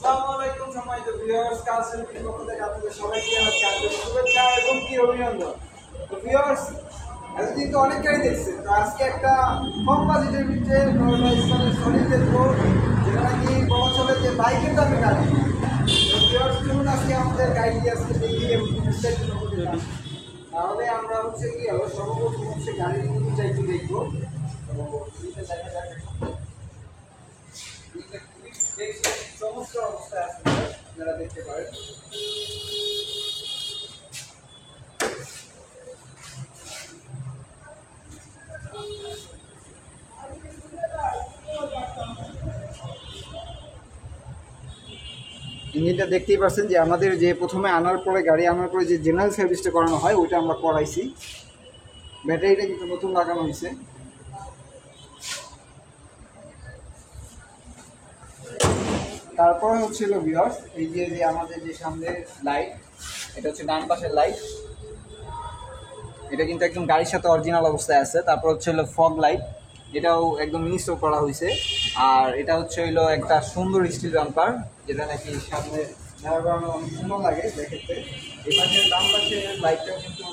আসসালামু আলাইকুম সম্মানিত ভিউয়ার্স, কালচার পক্ষ থেকে আপনাদের সবাইকে জানাচ্ছি আন্তরিক শুভেচ্ছা এবং কি অভিনন্দন। তো ভিউয়ার্স, এতদিন তো অনেক গাড়ি দেখছেন, তো আজকে একটা কম বাজেটের ভিতরে সরি দেখবো, যেটা নাকি বলা চলে যে বাইকের দামে গাড়ি। তো ভিউয়ার্স, চলুন আজকে আমাদের গাড়িটি আজকে দেখি এবং বিস্তারিত করতে পারি। তাহলে আমরা হচ্ছে কি সর্বপ্রথম হচ্ছে গাড়ির ইঞ্জিনটা একটু দেখবো। তো এটা দেখা যাক, সমস্ত অবস্থায় আছে আপনারা দেখতে পারেন। ইঞ্জিনটা দেখতেই পাচ্ছেন যে আমাদের যে প্রথমে আনার পরে গাড়ি আনার পরে যে জেনারেল সার্ভিসটা করানো হয় ওইটা আমরা করাইছি। ব্যাটারিটা কিন্তু নতুন লাগানো হয়েছে। তারপরে হচ্ছিল ভিউয়ার্স, এই যে যে আমাদের যে সামনের লাইট, এটা হচ্ছে ডান পাশের লাইট, এটা কিন্তু একদম গাড়ির সাথে অরিজিনাল অবস্থায় আছে। তারপর হচ্ছে হলো ফগ লাইট, এটাও একদম ইনস্টল করা হয়েছে। আর এটা হচ্ছে হইলো একটা সুন্দর স্টিল বাম্পার, যেটা নাকি সামনে দাঁড়া করানো অনেক সুন্দর লাগে দেখতে। এই পাশের ডান পাশের লাইটটাও কিন্তু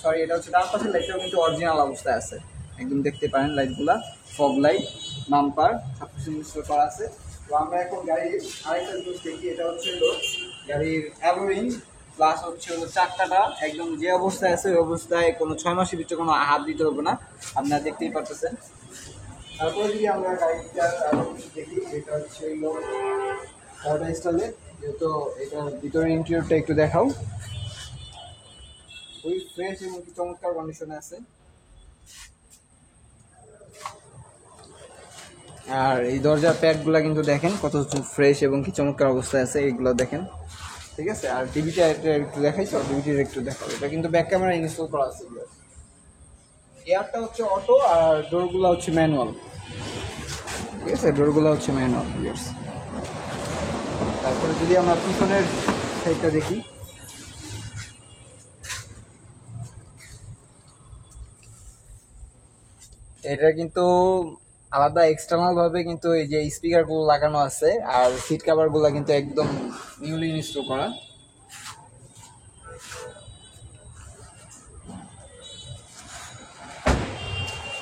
সরি, এটা হচ্ছে ডান পাশের লাইটটাও কিন্তু অরিজিনাল অবস্থায় আছে, একদম দেখতে পারেন লাইটগুলা। ফগ লাইট, বাম্পার সব কিছু ইনস্টল করা আছে। তো আমরা এখন গাড়ির আরেকটা জিনিস দেখি, এটা হচ্ছে হলো গাড়ির অ্যালোরিং প্লাস হচ্ছে হলো চাক্কাটা একদম যে অবস্থায় আছে ওই অবস্থায়, কোনো 6 মাসের ভিতরে কোনো হাত দিতে হবে না, আপনারা দেখতেই পারতেছেন। তারপরে যদি আমরা গাড়িটার আরও কিছু দেখি, এটা হচ্ছে হলো টাটা স্টাইলের, যেহেতু এটার ভিতরের ইন্টেরিয়রটা একটু দেখাও, খুবই ফ্রেশ এবং কি চমৎকার কন্ডিশনে আছে। আর এই দরজার প্যাডগুলো কিন্তু দেখেন কত ফ্রেশ এবং কি চমৎকার অবস্থায় আছে, এইগুলো দেখেন, ঠিক আছে। আর টিভিটা একটু দেখাইছো, টিভিটির একটু দেখাও, এটা কিন্তু ব্যাক ক্যামেরা ইনস্টল করা আছে। এয়ারটা হচ্ছে অটো আর ডোরগুলো হচ্ছে ম্যানুয়াল, ঠিক আছে, ডোরগুলো হচ্ছে ম্যানুয়াল। তারপরে যদি আমরা পিছনের সাইডটা দেখি, এটা কিন্তু আলাদা এক্সটার্নাল ভাবে কিন্তু এই যে স্পিকারগুলো লাগানো আছে, আর সিট কাভারগুলো কিন্তু একদম নিউলি ইনস্টল করা।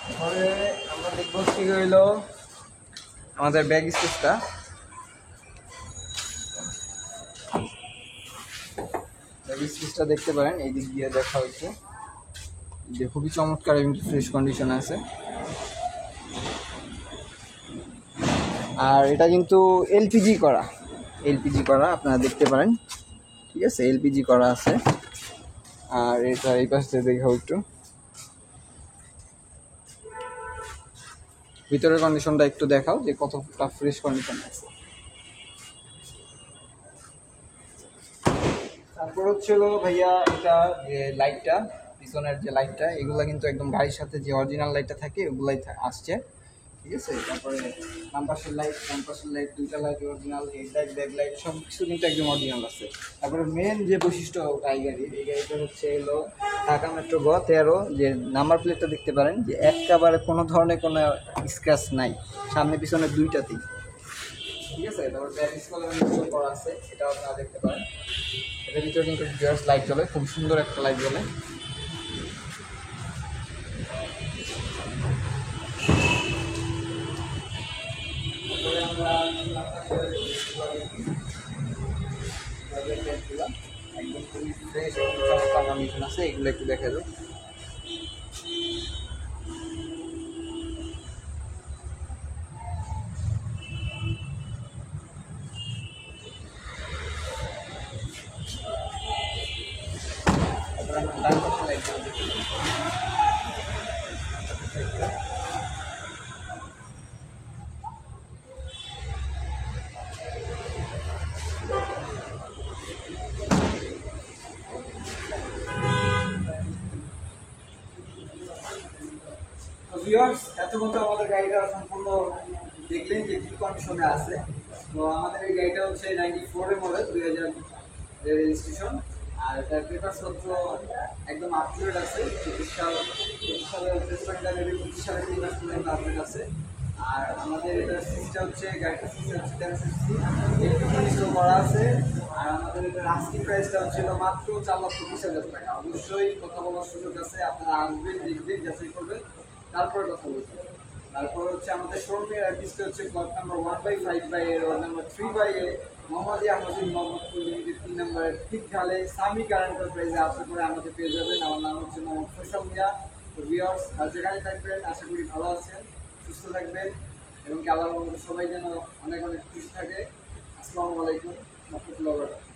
তারপরে আমরা দেখবো কি হইলো আমাদের ব্যাগ স্পেসটা। ব্যাগ স্পেসটা দেখতে পারেন, এই দিক দিয়ে দেখা হচ্ছে যে খুবই চমৎকার এবং ফ্রেশ কন্ডিশন আছে। আর এটা কিন্তু এলপিজি করা, এলপিজি করা আপনারা দেখতে পারেন, ঠিক আছে, এলপিজি করা আছে। আর এটা এই পাশে দেখাও একটু, ভিতরের কন্ডিশনটা একটু দেখাও যে কতটা ফ্রেশ কন্ডিশন আছে। তারপর হচ্ছিল ভাইয়া এটা যে লাইটটা, পিছনের যে লাইটটা, এগুলা কিন্তু একদম গাড়ির সাথে যে অরিজিনাল লাইটটা থাকে ওগুলাই আসছে, ঠিক আছে। তারপরে ডান পাশের লাইট দুইটা light original, head light, back light সব কিছু কিন্তু একদম অরিজিনাল আছে। তারপরে মেন যে বৈশিষ্ট্য এই গাড়ির, এই গাড়িটা হচ্ছে এলো ঢাকা মেট্রো গ13, যে নাম্বার প্লেটটা দেখতে পারেন যে একেবারে কোনো ধরনের কোনো স্ক্র্যাচ নাই, সামনে পিছনে দুইটাতেই, ঠিক আছে। তারপর প্যারিস কালার ইনস্টল করা আছে, এটাও আপনারা দেখতে পারেন। এটার ভিতরে কিন্তু জাস্ট লাইট জ্বলে, খুব সুন্দর একটা লাইট জ্বলে। তারপরে আমরা একদম খুবই ফ্রেশ এবং চমৎকার কন্ডিশন আছে, এগুলো একটু দেখা যাবে। তারপরে আমরা ডান পাশে লাইটগুলো দেখি, ভিউয়ার্স এতক্ষণ তো আমাদের গাড়িটা সম্পূর্ণ দেখলেন যে কি কন্ডিশনে আছে। তো আমাদের এই গাড়িটা হচ্ছে 94 মডেল, 2000 রেজিস্ট্রেশন। আর এটার পেপারসপত্র একদম আপডেট আছে, 25 সালের রেজিস্ট্রেশনটা 25 সালের 3 মাস পর্যন্ত আপডেট আছে। আর আমাদের এটার সিসিটা হচ্ছে গাড়িটার সিসি হচ্ছে 10cc, একটু ইনস্টল করা আছে। আর আমাদের এটার আস্কিং প্রাইসটা হচ্ছিল মাত্র 4,20,000 টাকা। অবশ্যই কথা বলার সুযোগ আছে, আপনারা আসবেন, দেখবেন, যাচাই করবেন, তারপরে কথা বলবেন। তারপর হচ্ছে আমাদের শোরুমের অ্যাড্রেসটা হচ্ছে plot number 1/5/A, road number 3/A, Mohammadia মসজিদ, মোহাম্মদপুর লিমিটেড 3 নম্বরের ঠিক ঢালে সামি কার এন্টারপ্রাইজে আশা করে আমাকে পেয়ে যাবেন। আমার নাম হচ্ছে মোহাম্মদ ফয়সাল মিয়া। তো ভিউয়ার্স, আর যেখানে থাকবেন আশা করি ভালো আছেন, সুস্থ থাকবেন, এবং কি আল্লাহর রহমতে সবাই যেন অনেক অনেক খুশি থাকে। আসসালামু আলাইকুম ওয়া রাহমাতুল্লাহি ওয়া বারাকাতুহু।